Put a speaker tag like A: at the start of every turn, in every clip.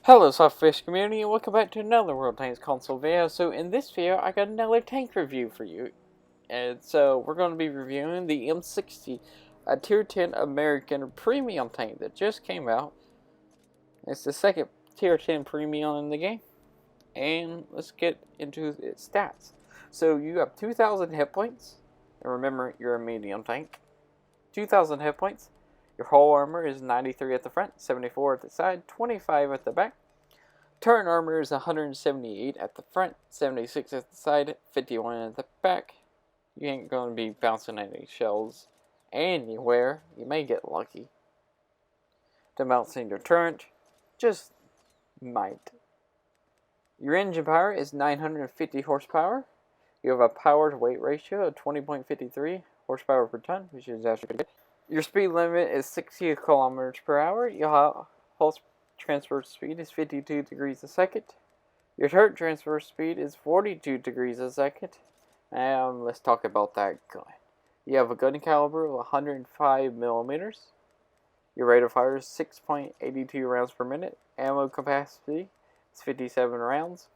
A: Hello SLAPAFISH community and welcome back to another World Tanks console video. So in this video I got another tank review for you. And so we're going to be reviewing the M60, a tier 10 American premium tank that just came out. It's the second tier 10 premium in the game. And let's get into its stats. So you have 2,000 hit points. And remember, you're a medium tank. 2,000 hit points. Your hull armor is 93 at the front, 74 at the side, 25 at the back. Turret armor is 178 at the front, 76 at the side, 51 at the back. You ain't going to be bouncing any shells anywhere. You may get lucky to bounce in your turret. Just might. Your engine power is 950 horsepower. You have a power to weight ratio of 20.53 horsepower per ton, which is actually pretty good. Your speed limit is 60 kilometers per hour. Your hull transfer speed is 52 degrees a second. Your turret transfer speed is 42 degrees a second. And let's talk about that gun. You have a gun caliber of 105 millimeters. Your rate of fire is 6.82 rounds per minute. Ammo capacity is 57 rounds.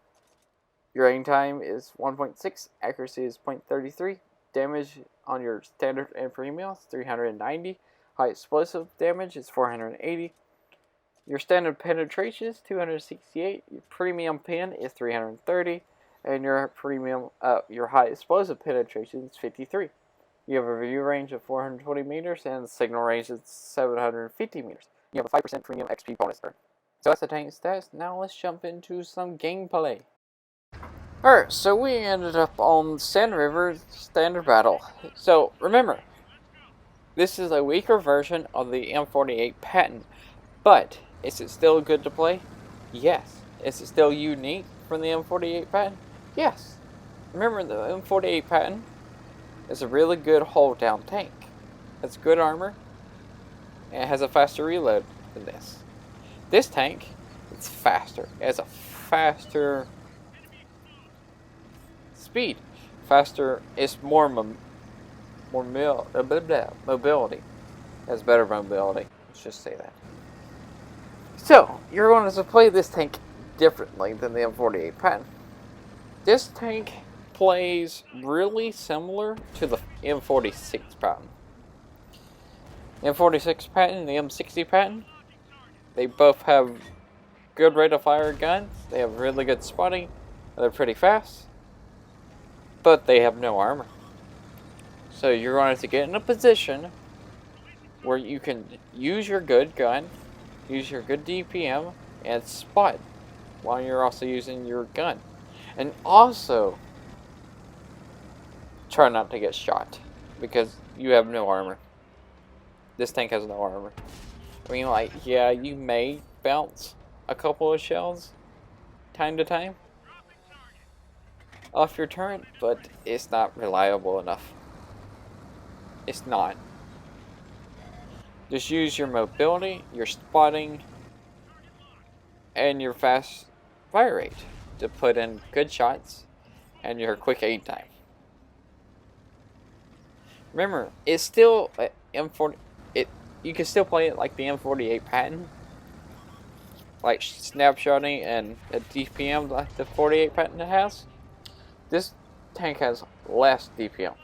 A: Your aim time is 1.6. Accuracy is 0.33. Damage on your standard and premium is 390. High explosive damage is 480. Your standard penetration is 268. Your premium pen is 330, and your high explosive penetration is 53. You have a view range of 420 meters and signal range is 750 meters. You have a 5% premium XP bonus there. So that's the tank stats. Now let's jump into some gameplay. Alright, so we ended up on Sand River Standard Battle. So, remember, this is a weaker version of the M48 Patton. But, is it still good to play? Yes. Is it still unique from the M48 Patton? Yes. Remember, the M48 Patton is a really good hull-down tank. It has good armor, and it has a faster reload than this. This tank, it's faster. It has a faster speed, faster. It's more mobility. It has better mobility. Let's just say that. So you're going to play this tank differently than the M48 Patton. This tank plays really similar to the M46 Patton. The M46 Patton and the M60 Patton, they both have good rate of fire guns. They have really good spotting. They're pretty fast. But they have no armor. So you're going to get in a position where you can use your good gun, use your good DPM, and spot while you're also using your gun. And also, try not to get shot because you have no armor. This tank has no armor. I mean, like, yeah, you may bounce a couple of shells time to time off your turret, but it's not reliable enough. It's not. Just use your mobility, your spotting, and your fast fire rate to put in good shots and your quick aim time. Remember, it's still M40. You can still play it like the M48 Patton, like snapshotting and a DPM like the 48 Patton has. This tank has less DPM.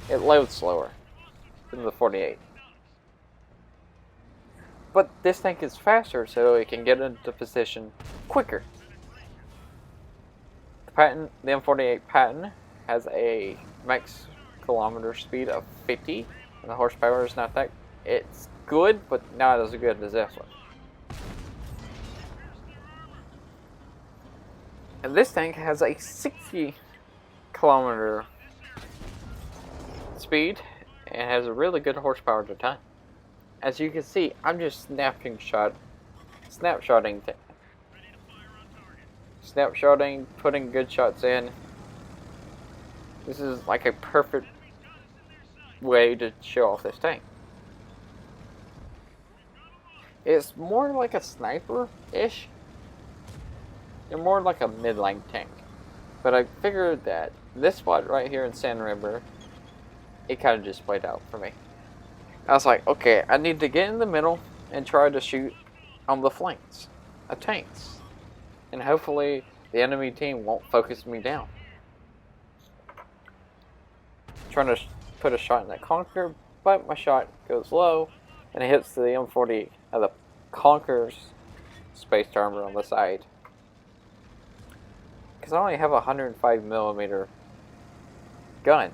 A: It loads slower than the 48. But this tank is faster, so it can get into position quicker. The M48 Patton has a max kilometer speed of 50, and the horsepower is not that. It's good, but not as good as this one. And this tank has a 60 kilometer speed and has a really good horsepower to ton. As you can see, I'm just snapshotting, putting good shots in. This is like a perfect way to show off this tank. It's more like a sniper-ish. You're more like a mid-lane tank. But I figured that this spot right here in Sand River, it kind of just played out for me. I was like, okay, I need to get in the middle and try to shoot on the flanks of tanks. And hopefully the enemy team won't focus me down. Trying to put a shot in that Klankers, but my shot goes low and it hits the M40 of the Klankers space armor on the side. Because I only have a 105mm gun.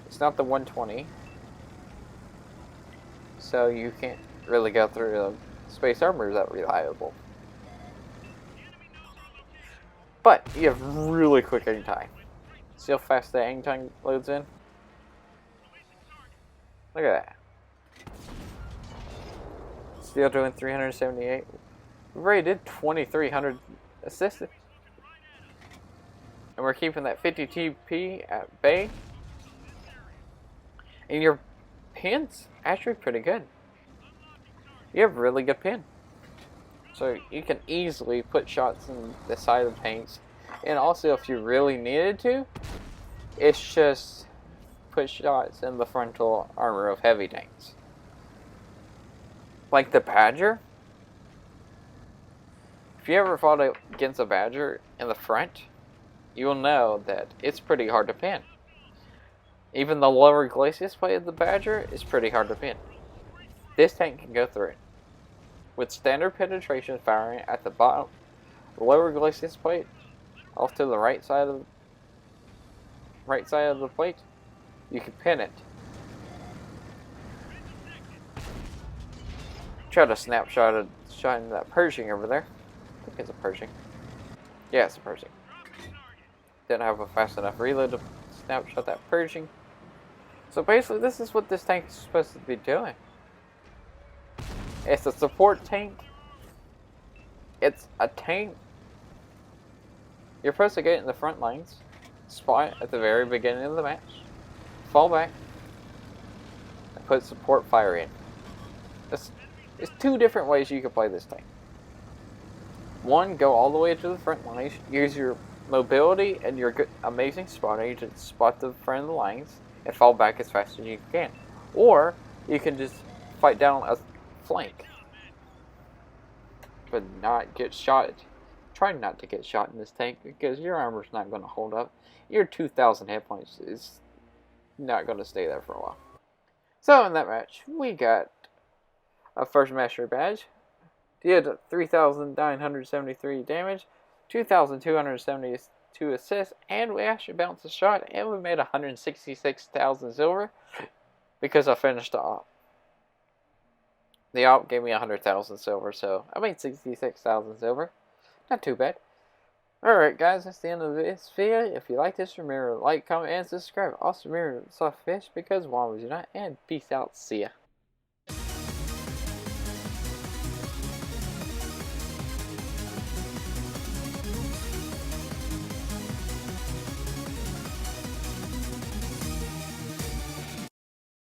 A: It's not the 120. So you can't really go through the space armor that reliable. But you have really quick aim time. See how fast the aim time loads in? Look at that. Still doing 378. We already did 2,300 assists. And we're keeping that 50 TP at bay. And your pin's actually pretty good. You have really good pin. So you can easily put shots in the side of the tanks. And also if you really needed to, it's just put shots in the frontal armor of heavy tanks. Like the Badger. If you ever fought against a Badger in the front, you will know that it's pretty hard to pin. Even the lower glacis plate of the Badger is pretty hard to pin. This tank can go through it. With standard penetration firing at the bottom, lower glacis plate, off to the right side of the plate, you can pin it. Try to snapshot of shotting that Pershing over there. I think it's a Pershing. Yeah, it's a Pershing. Didn't have a fast enough reload to snapshot that Pershing. So basically, this is what this tank is supposed to be doing. It's a support tank. It's a tank. You're supposed to get in the front lines, spot at the very beginning of the match, fall back, and put support fire in. There's two different ways you can play this tank. One, go all the way to the front lines, use your mobility and your amazing spotting to spot the front of the lines, and fall back as fast as you can. Or, you can just fight down a flank, but not get shot. Try not to get shot in this tank because your armor's not going to hold up. Your 2,000 hit points is not going to stay there for a while. So in that match, we got a first mastery badge, did 3,973 damage, 2,272 assists, and we actually bounced a shot, and we made 166,000 silver because I finished the op. The op gave me 100,000 silver, so I made 66,000 silver. Not too bad. Alright guys, that's the end of this video. If you like this, remember to like, comment, and subscribe. Also remember to SLAPAFISH because why would you not? And peace out. See ya.